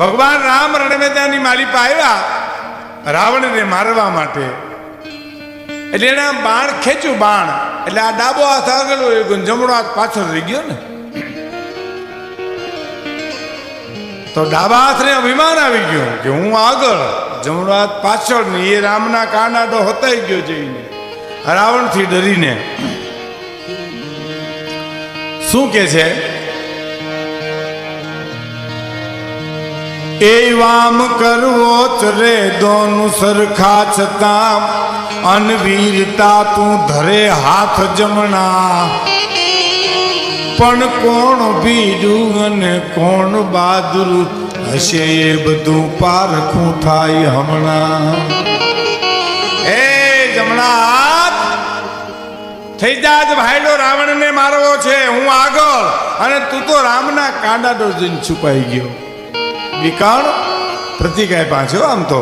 ભગવાન રામ રણમેદાની માલિપા આવ્યા રાવણને મારવા માટે, એટલે એને બાણ ખેંચ્યું બાણ, એટલે આ ડાબો હાથ આગળ હોય ગયો, જમણો હાથ પાછળ રહી ગયો ને. તો ડાબા હાથને અભિમાન આવી ગયું કે હું આગળ, જમણો હાથ પાછળ ને. એ રામના કાનાડો હતાઈ ગયો જઈને રાવણથી ડરીને. શું કે છે? એ વામ કરવો ચરે દોનું સરખા છતાં અનવીરતા તું ધરે હાથ જમણા, પણ કોણ ભીડું અને કોણ બહાદુર હશે એ બધું પારખું થાય હમણાં. એ જમણા હાથ થઈ જાત ભાઈડો, રાવણને મારવો છે, હું આગળ, અને તું તો રામના કાંડાડો જઈને છુપાઈ ગયો. વિકાણ પ્રતીક આપ્યા છે. આમ તો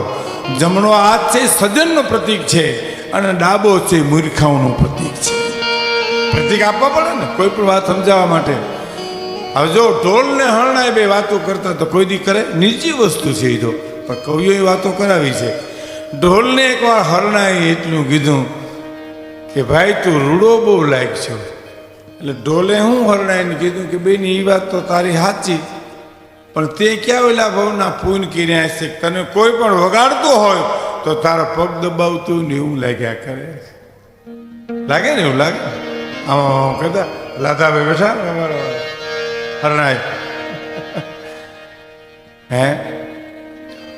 જમણો હાથ છે સજનનું પ્રતીક છે, અને ડાબો છે મૂર્ખાઓનું પ્રતીક છે. પ્રતીક આપવા પડે ને કોઈ પણ વાત સમજાવવા માટે. હવે જો ઢોલ ને હરણાય બે વાતો કરતા તો કોઈ દી કરે? નિજી વસ્તુ છે એ તો, પણ કવિઓએ વાતો કરાવી છે. ઢોલને એકવાર હરણાએ એટલું કીધું કે ભાઈ તું રૂડો બહુ લાયક છો. એટલે ઢોલે હું હરણાઈને કીધું કે બેન એ વાત તો તારી સાચી, પણ તે ક્યાં ઓલા ભાવના પૂન કર્યા છે? તને કોઈ પણ વગાડતું હોય તો તારા પગ દબાવતું ને એવું લાગ્યા કરે. લાગે ને એવું લાગે? આમ કહેતા લાદાભાઈ બેઠા અમારા હરણાય હે,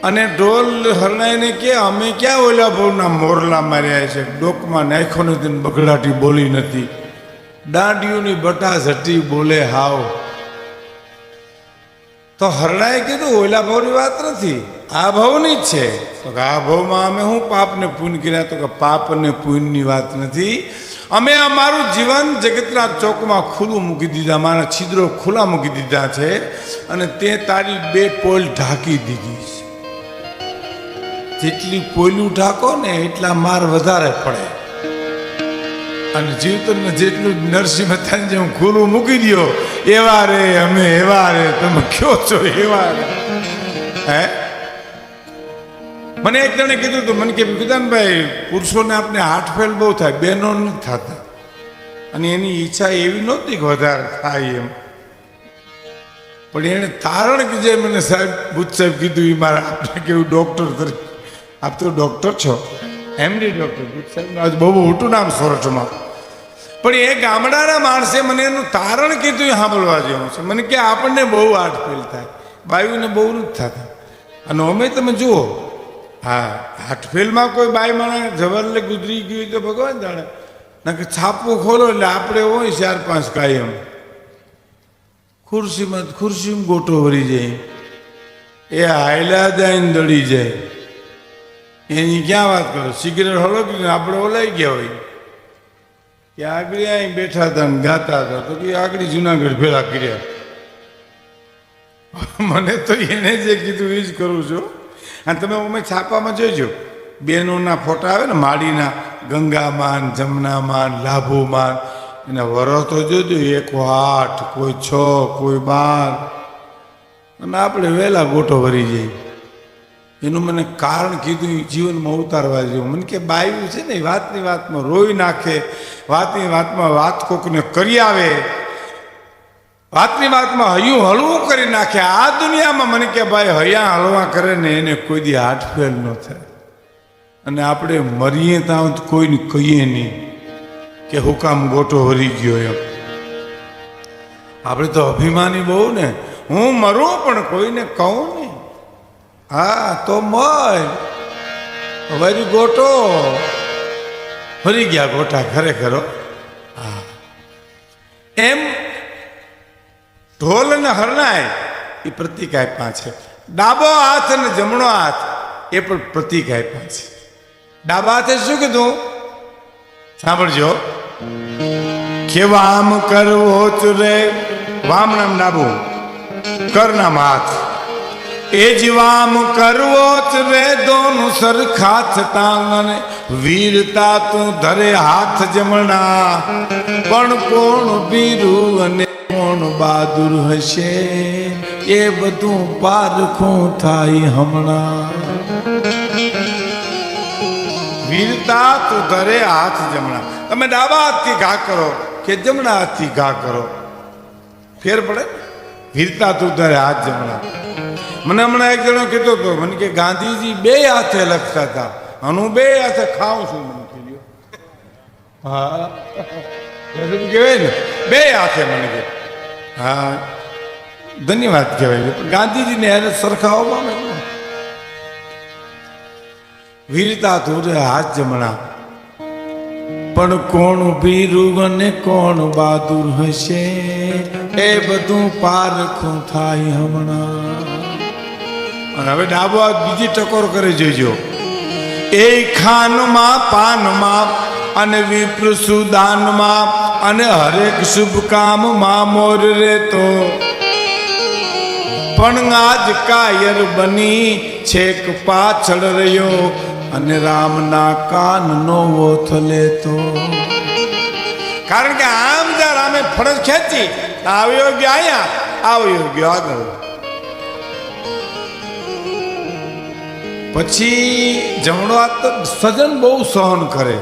અને ઢોલ હરણાઈને કે અમે ક્યાં ઓલા ભાવના મોરલા માર્યા છે? ડોકમાં નાખ્યો નથી, બગડાટી બોલી નથી, દાંડિયુની બટા ઝટી બોલે હાવ. તો હરણાએ કીધું ઓલા ભાવની વાત નથી, આ ભાવની જ છે. તો કે આ ભાવમાં અમે શું પાપ ને પુણ્ય કર્યા? તો કે પાપ ને પુણ્યની વાત નથી, અમે અમારું જીવન જગતના ચોકમાં ખુલ્લું મૂકી દીધા, મારા છિદ્રો ખુલ્લા મૂકી દીધા છે, અને તે તારી બે પોલ ઢાંકી દીધી છે. જેટલી પોલું ઢાંકો ને એટલા માર વધારે પડે, અને જીવતરને જેટલું નરસિંહ મહેતાની જેમ ખુલ્લું મૂકી દો, એવા રે અમે એવા રે, તમે કયો છો એવા રે. હે, મને એક જણે કીધું હતું, મને કે વિધાનભાઈ પુરુષોને આપણે હાથફેલ બહુ થાય, બહેનો નથી થતા, અને એની ઈચ્છા એવી નહોતી કે વધારે થાય એમ, પણ એને તારણ કે જે મને સાહેબ બુદ્ધ સાહેબ કીધું એ મારે આપણે કેવું ડૉક્ટર તરીકે, આપ તો ડૉક્ટર છો, એમડી ડૉક્ટર બુદ્ધ સાહેબનું આજ બહુ મોટું નામ સોરઠમાં, પણ એ ગામડાના માણસે મને એનું તારણ કીધું એ સાંભળવા જેવું છે. મને કે આપણને બહુ હાથફેલ થાય, બાયુને બહુ નથી થતા. અને અમે તમે જુઓ, હા હાથફેલમાં કોઈ બાઈ માણસ જવરલે ગુજરી ગયું તો ભગવાન જાણે, ના કે છાપું ખોલો એટલે આપણે હોય 4-5 કાયમ ખુરશીમાં ગોટો ભરી જાય, એ હાયલા જાય ને દળી જાય. એની ક્યાં વાત કરો? સિગરેટ હળગી આપણે ઓલાઈ ગયા હોય કે આગળ અહીં બેઠા હતા ને ગાતા હતા, તો કે આગળ જુનાગઢ ભેળા કર્યા. મને તો એને જે કીધું એ જ કરું છું. અને તમે અમે છાપામાં જોઈજો, બહેનોના ફોટા આવે ને માડીના, ગંગામાન, જમનામાન, લાભુમાન, એના વરસ તો જોજો 1 8, કોઈ 6, કોઈ 12, અને આપણે વહેલા ગોટો ભરી જઈએ. એનું મને કારણ કીધું જીવનમાં ઉતારવા જેવું. મને કે બાયું છે ને વાતની વાતમાં રોઈ નાખે, વાતની વાતમાં વાત કોકને કરી આવે, વાતની વાતમાં હૈયું હળવું કરી નાખે. આ દુનિયામાં મને કે ભાઈ હૈયા હળવા કરે ને એને કોઈ દી હાથફેલ ન થાય. અને આપણે મરીએ ત્યાં કોઈને કહીએ નહીં કે હુકામ ગોટો ભરી ગયો એમ. આપણે તો અભિમાની બહુ ને, હું મરું પણ કોઈને કહું નહીં. હા તો મય વરી ગોટો ભરી ગયા, ગોટા ખરેખર. હા એમ ઢોલ અને હરણાય એ પ્રતીક આપ્યા છે. ડાબો હાથ અને જમણો હાથ એ પણ પ્રતીક આપ્યા છે. ડાબા હાથે શું કીધું સાંભળજો, કે વામ કરવો ચુરે, વામ નામ ડાબુ, કર નામ હાથ, એ જ વામ કરવો ચુરે દોનું સરખા છતાં વીરતા તું ધરે હાથ જમણા, પણ કોણ વીરું અને કોણ બહાદુર હશે એ બધું પારખું થાય હમણાં. વીરતા તું ધરે હાથ જમણા. તમે ડાબા હાથથી ઘા કરો કે જમણા હાથથી ઘા કરો, ફેર પડે. વીરતા તું ધરે હાથ જમણા. મને હમણાં એક જણો કહેતો હતો, મને કે ગાંધીજી બે હાથે લખતા હતા અને હું બે હાથે ખાઉં છું. મને કીધું હા કહેવાય ને બે હાથે. મને કે હા ધન્યવાદ કહેવાય, પણ ગાંધીજીને યારે સરખાવવામાં વીરતા તું હાથ જમણા. પણ કોણ વીરું અને કોણ બહાદુર હશે એ બધું પારખું થાય હમણાં. અને હવે ડાબો હાથ બીજી ટકોર કરી જોઈજો. એ ખાનમાં પાનમાં અને વિપ્ર સુદાનમાં અને હરેક શુભ કામમાં મોર રેતો, પણ આજ કાયર બની છેક પાછળ રહ્યો અને રામના કાનનો ઓથ લેતો. કારણ કે આમ જ્યાં રામે ફરજ ખેંચી, આવ્યો ગયો અહીંયા, આવ્યો ગયો આગળ. પછી જમણો હાથ તો સજન બહુ સહન કરે,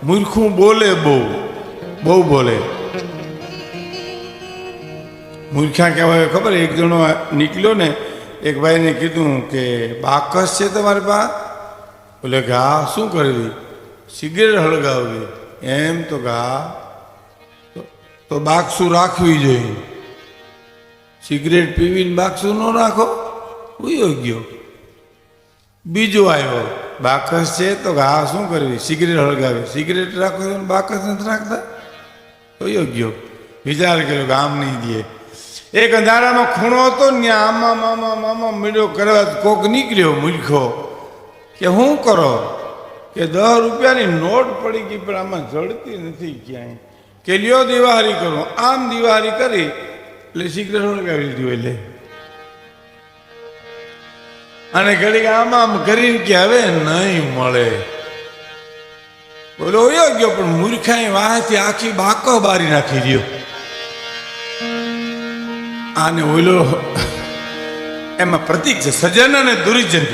મૂર્ખું બોલે, બહુ બોલે. મૂર્ખા કહેવાય ખબર. એક જણો નીકળ્યો ને, એક ભાઈને કીધું કે બાકસ છે તમારી પાસે? બોલે કે હા. શું કરવી? સિગરેટ હળગાવવી. એમ તો ઘા તો બાકસું રાખવી જોઈએ. સિગરેટ પીવીને બાકસું ન રાખો, ઉયો ગયો. બીજો આવ્યો, બાકસ છે તો ઘા શું કરવી? સિગરેટ હળગાવી. સિગરેટ રાખો બાકસ નથી રાખતા, ઉયો ગયો. વિચાર કર્યો કે આમ નહીં દે. એક અંધારામાં ખૂણો હતો ને, આમાં મામા મામા મીડો કરવા કોક નીકળ્યો મૂર્ખો કે શું કરો? કે 10 રૂપિયાની નોટ પડી ગઈ પણ આમાં જડતી નથી ક્યાંય. કે લ્યો દિવાળી કરો. આમ દિવાળી કરી એટલે સિગરેટ હળગાવી લીધી. એટલે અને ઘડીક આમ આમ કરીને કે હવે નહીં મળે. બોલો હોયો ગયો, પણ મૂર્ખાએ વાહથી આખી બાકો બારી નાખી દો. આને ઓઈલો એમાં પ્રતીક છે સજન અને દુર્જન.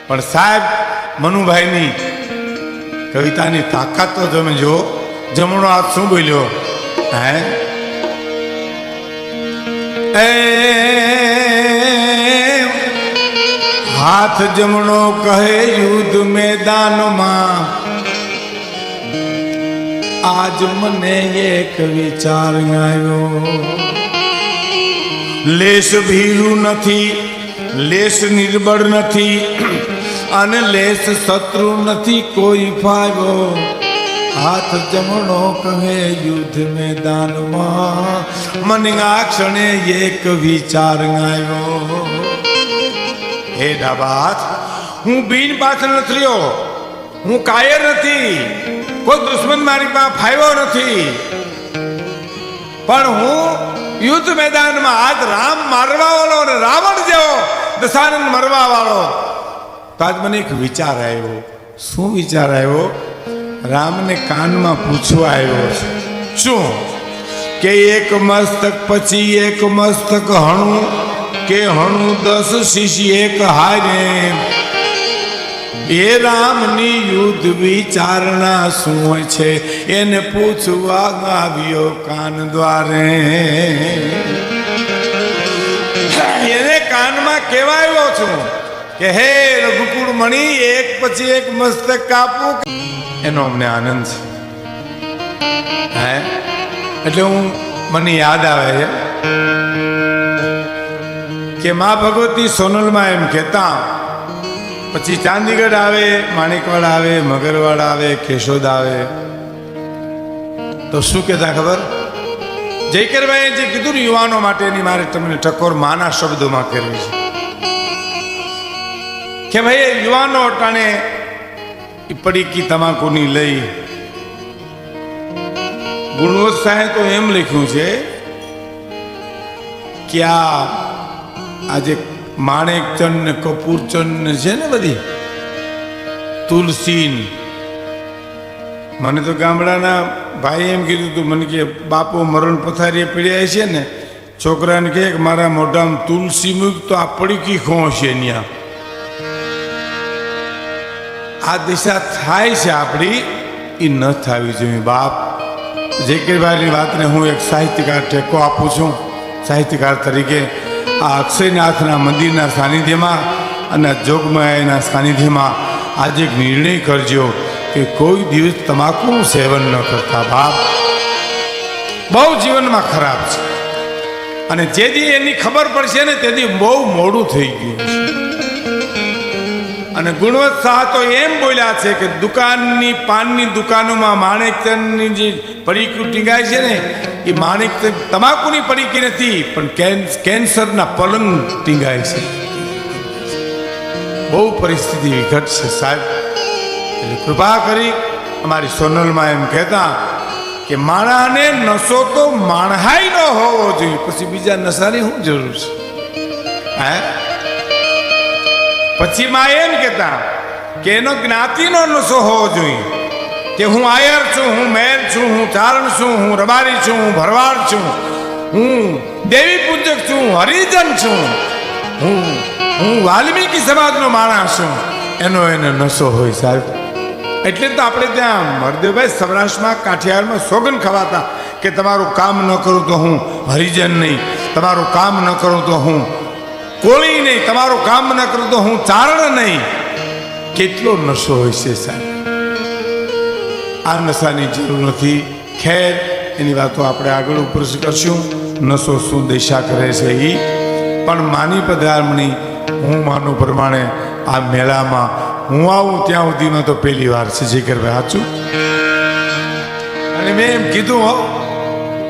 પણ સાહેબ મનુભાઈની કવિતાની તાકાત તો તમે જો. જમણો હાથ શું બોલ્યો? હે હાથ જમણો કહે યુદ્ધ મેદાનમાં, આજ મને એક વિચાર આવ્યો. લેશ ભીરું નથી, લેશ નિર્બળ નથી અને લેશ શત્રુ નથી કોઈ ફાવ્યો. હાથ જમણો કહે યુદ્ધ મેદાનમાં, મને આ ક્ષણે એક વિચાર આવ્યો. હે ડાબા હાથ, હું બીન પાછળ નથી રહ્યો, હું કાયર નથી, કોઈ દુશ્મન મારી પાસે ફાવ્યો નથી, પણ હું યુદ્ધ મેદાનમાં આજ રામ મારવા વાળો અને રાવણ જેવો દશાનંદ મરવા વાળો. તો આજ મને એક વિચાર આવ્યો. શું વિચાર આવ્યો? રામને કાનમાં પૂછવા આવ્યો. શું? કે એક મસ્તક પછી એક મસ્તક હણું, કે હણું 10 શિષ્ય એક હારે. એ રામની યુદ્ધ વિચારણા શું છે એને પૂછવા આવ્યો કાન દ્વારે. એને કાનમાં કહેવા આવ્યો છું કે હે રઘુકુળ મણી, એક પછી એક મસ્તક કાપું. એનો અમને આનંદ છે. હે એટલે મને યાદ આવે છે કે મા ભગવતી સોનલમાં એમ કહેતા, પછી ચાંદીગઢ આવે, માણેકવાડ આવે, મગરવાડ આવે, કેશોદ આવે, તો શું કહેતા ખબર? જયકરભાઈએ જે કીધું ને યુવાનો માટેની મારે તમને ટકોર માના શબ્દોમાં કરવી છે કે ભાઈ યુવાનો અટાણે પડીકી તમાકુની લઈ. ગુણવંત સાહેબ તો એમ લખ્યું છે કે આજે માણેકચંદ ને કપૂરચંદ ને છે ને બધી તુલસી. મને તો ગામડાના ભાઈ એમ કીધું હતું, મને કે બાપુ મરણ પથારીએ પીડ્યા છે ને છોકરાને કહે કે મારા મોઢામાં તુલસી મૂક તો આ પડીકી ખોશે ત્યાં. આ દિશા થાય છે આપણી, એ ન થવી જોઈએ બાપ. ઝકીરભાઈની વાતને હું એક સાહિત્યકાર ટેકો આપું છું. સાહિત્યકાર તરીકે આ અક્ષયનાથના મંદિરના સાનિધ્યમાં અને જોગમાયાના સાનિધ્યમાં આજે એક નિર્ણય કરજો કે કોઈ દિવસ તમાકુનું સેવન ન કરતા બાપ. બહુ જીવનમાં ખરાબ છે, અને જેથી એની ખબર પડશે ને તેથી બહુ મોડું થઈ ગયું છે. અને ગુણવંત શાહ તો એમ બોલ્યા છે કે દુકાનની પાનની દુકાનોમાં માણેકચંદની જે પડીકી ટીંગાય છે ને એ માણેકચંદ તમાકુની પડીકી નથી, પણ કેન્સરના પલંગ ટીંગાય છે. બહુ પરિસ્થિતિ વિકટ છે સાહેબ. એટલે કૃપા કરી અમારી સોનલમાં એમ કહેતા કે માણાને નશો તો માણહાઈ ન હોવો જોઈએ, પછી બીજા નશાની શું જરૂર છે? હે, પછી માં એમ કહેતા કે એનો જ્ઞાતિનો નશો હોવો જોઈએ કે હું આયર છું, હું મેર છું, હું ચારણ છું, હું રબારી છું, હું ભરવાડ છું, હું દેવી પૂજક છું, હરિજન છું, હું વાલ્મીકી સમાજનો માણસ છું. એનો એને નશો હોય સાહેબ. એટલે તો આપણે ત્યાં મરદેવભાઈ સૌરાષ્ટ્રમાં કાઠિયાવાડમાં સોગન ખવાતા કે તમારું કામ ન કરું તો હું હરિજન નહીં, તમારું કામ ન કરું તો હું કોળી નહીં, તમારું કામ ન કરું તો હું ચારણ નહીં. કેટલો નશો હોય છે સાહેબ. આ નશાની જરૂર નથી. ખેર, એની વાતો આપણે આગળ ઉપર કરશું. નશો શું દિશા કરે છે એ પણ માની પધારમણી હું માનું પ્રમાણે આ મેળામાં હું આવું ત્યાં સુધીમાં તો પહેલી વાર છે જીકરભાઈ, સાચું? અને મેં એમ કીધું હો,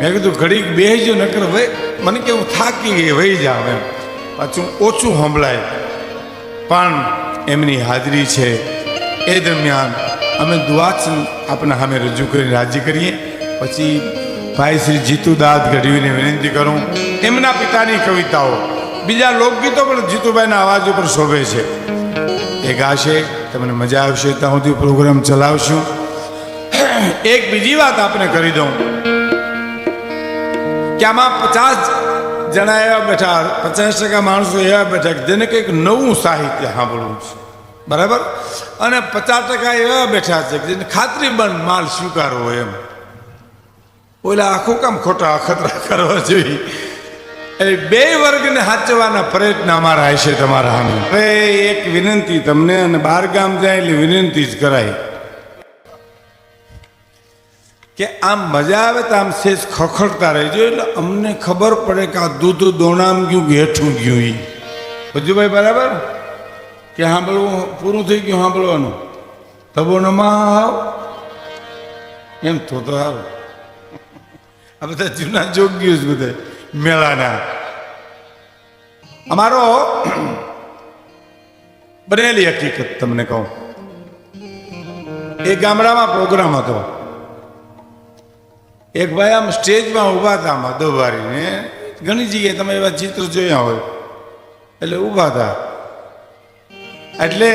મેં કીધું ઘડીક બેસજો નકર ભાઈ મને કેવું થાકી ગઈ વહી જાવ એમ, પાછું ઓછું સંભળાય. પણ એમની હાજરી છે એ દરમિયાન અમે દુઆ આપણા સામે રજૂ કરીને રાજી કરીએ. પછી ભાઈ શ્રી જીતુદાસ ગઢવીને વિનંતી કરું, એમના પિતાની કવિતાઓ, બીજા લોકગીતો પણ જીતુભાઈના અવાજ ઉપર શોભે છે, એ ગાશે. તમને મજા આવશે. ત્યાં સુધી પ્રોગ્રામ ચલાવશું. એક બીજી વાત આપણે કરી દઉં કે આમાં 50 જણા એવા બેઠા, 50% માણસો એવા બેઠા કે જેને કંઈક નવું સાહિત્ય સાંભળવું છે, બરાબર? અને 50% એવા બેઠા છે કે જેને ખાતરીબંધ માલ સ્વીકારવો એમ. ઓલા આખું કામ ખોટા અખતરા કરવા જોઈએ. એટલે બે વર્ગને સાચવવાના પ્રયત્ન અમારા હશે તમારા સામે. હવે એક વિનંતી તમને, અને બહાર ગામ જાય એટલે વિનંતી જ કરાય કે આમ મજા આવે તો આમ સેજ ખખડતા રહેજો, એટલે અમને ખબર પડે કે આ દૂધ દોણામ ગયું કે હેઠું ગયું. એ બધું ભાઈ બરાબર કે સાંભળવું પૂરું થઈ ગયું સાંભળવાનું? તબોનમાં આવ એમ તો સારું. આ બધા જૂના જોગ્યો જ બધા મેળાના. અમારો બનેલી હકીકત તમને કહું, એક ગામડામાં પ્રોગ્રામ હતો. એક ભાઈ આમ સ્ટેજમાં ઊભા હતા માધવવારીને, ઘણી જગ્યાએ તમે એવા ચિત્ર જોયા હોય, એટલે ઊભા હતા. એટલે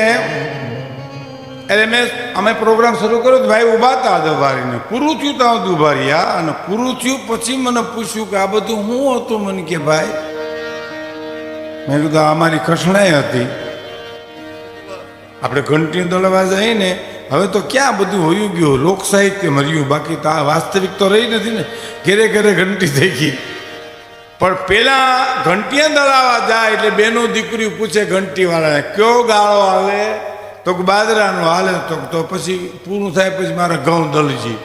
અમે પ્રોગ્રામ શરૂ કર્યો તો ભાઈ ઊભા હતા માધવવારીને. પૂરું થયું ત્યાં સુધી ઊભા રહ્યા, અને પૂરું થયું પછી મને પૂછ્યું કે આ બધું શું હતું? મને કે ભાઈ, મેં કીધું અમારી કઠણાઈ હતી. આપણે ઘંટી દોડવા જઈએ ને, હવે તો ક્યાં બધું હોયું ગયું, લોક સાહિત્ય મર્યું, બાકી તો આ વાસ્તવિક તો રહી નથી ને. ઘેરે ઘેરે ઘંટી થઈ ગઈ. પણ પેલા ઘંટિયા દળાવા જાય એટલે બેનો દીકરી પૂછે ઘંટીવાળાને કયો ગાળો આવે? તો બાજરાનો હાલે. તો પછી પૂરું થાય પછી મારા ઘઉં દળજી.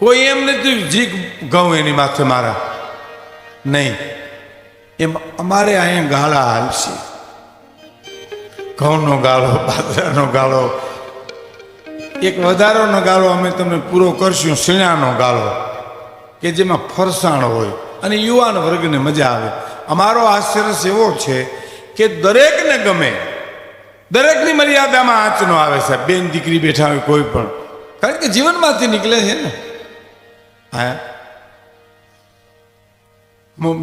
કોઈ એમ નથી જી ઘઉં એની માથે મારા નહીં. એમ અમારે અહીંયા ગાળા હાલશે. ઘઉંનો ગાળો, બાજરાનો ગાળો, એક વધારાનો ગાળો અમે તમને પૂરો કરશું, શીણાનો ગાળો, કે જેમાં ફરસાણ હોય અને યુવાન વર્ગને મજા આવે. અમારો આશ્ચર્ય એવો છે કે દરેકને ગમે, દરેકની મર્યાદામાં આંચનો આવે છે. બેન દીકરી બેઠા હોય કોઈ પણ, કારણ કે જીવનમાંથી નીકળે છે ને. હા,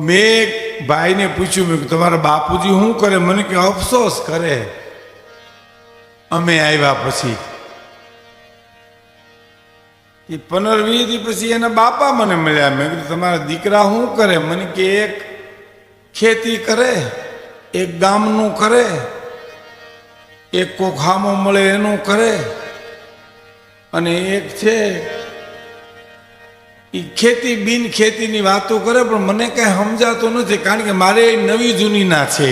મેં ભાઈને પૂછ્યું, મેં તમારા બાપુજી શું કરે? મને કે અફસોસ કરે અમે આવ્યા પછી. એ 15-20 દી પછી એના બાપા મને મળ્યા. મેં કીધું તમારા દીકરા શું કરે? મને કે એક ખેતી કરે, એક ગામનું કરે, એક કોખામો મળે એનું કરે, અને એક છે એ ખેતી બિન ખેતીની વાતો કરે. પણ મને કઈ સમજાતું નથી, કારણ કે મારે નવી જૂનીના છે.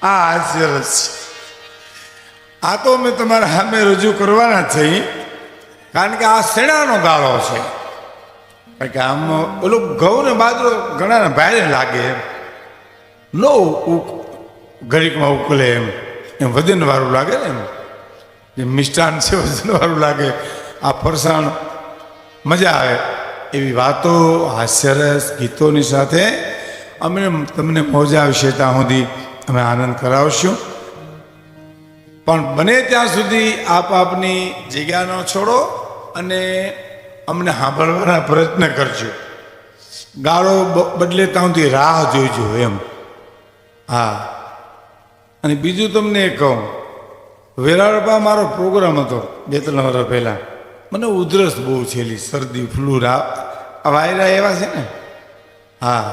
આ સરસ છે. આ તો મેં તમારા સામે રજૂ કરવાના છે, કારણ કે આ શેણાનો ગાળો છે. કારણ કે આમ ઓલું ઘઉં ને બાજરો ઘણા ભારે લાગે, એમ નો ઘડીકમાં ઉકલે, એમ વજન વાળું લાગે ને, એમ જે મિષ્ટાન છે વજન વાળું લાગે. આ ફરસાણ મજા આવે એવી વાતો, હાસ્યરસ ગીતોની સાથે અમે તમને મોજા આવશે ત્યાં સુધી અમે આનંદ કરાવશું. પણ બને ત્યાં સુધી આપ આપની જગ્યા ન છોડો અને અમને સાંભળવાના પ્રયત્ન કરજો. ગાળો બદલે ત્યાં સુધી રાહ જોઈજો એમ. હા, અને બીજું તમને એ કહું, વેરાવળમાં મારો પ્રોગ્રામ હતો 2-3 વર્ષ પહેલાં. મને ઉધરસ બહુ છેલી, શરદી ફ્લૂ આ વાયરા એવા છે ને. હા,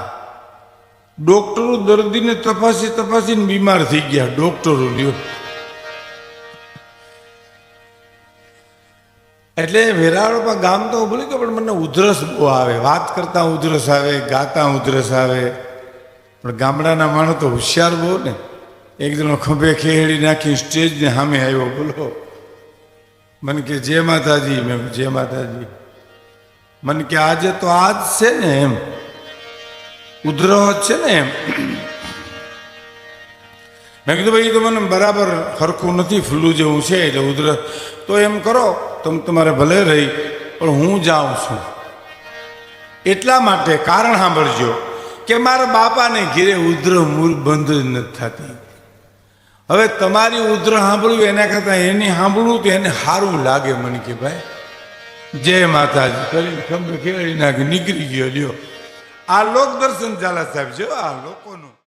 ડોક્ટરો દર્દીને તપાસીને બીમાર થઈ ગયા. ડોક્ટરો લ્યો, એટલે વેરાવળમાં ગામ તો બોલી ગયો, પણ મને ઉધરસ બહુ આવે. વાત કરતા ઉધરસ આવે, ગાતા ઉધરસ આવે. પણ ગામડાના માણસ તો હોશિયાર બહુ ને. એક જણો ખંભે ખેડી નાખી સ્ટેજને સામે આવ્યો, બોલો, મને કે જય માતાજી. મેં જય માતાજી. મને કે આજે તો આજ છે ને, એમ ઉધરસ છે ને, એમ. મેં કીધું ભાઈ તો મને બરાબર સરખું નથી, ફ્લૂ જેવું છે, એટલે ઉધરસ. તો એમ કરો, તમે તમારે ભલે રહી, પણ હું જાઉં છું. એટલા માટે કારણ સાંભળજો કે મારા બાપાને ઘેરે ઉધર મૂળ બંધ જ નથી થતી. હવે તમારી ઉધર સાંભળ્યું એના કરતાં એની સાંભળવું તો એને સારું લાગે. મને કે ભાઈ જય માતાજી કરીને ખંભે ખેડી નાખી નીકળી ગયો. લ્યો, આ લોક દર્શન ચાલે સાહેબ, જો આ લોકોનું.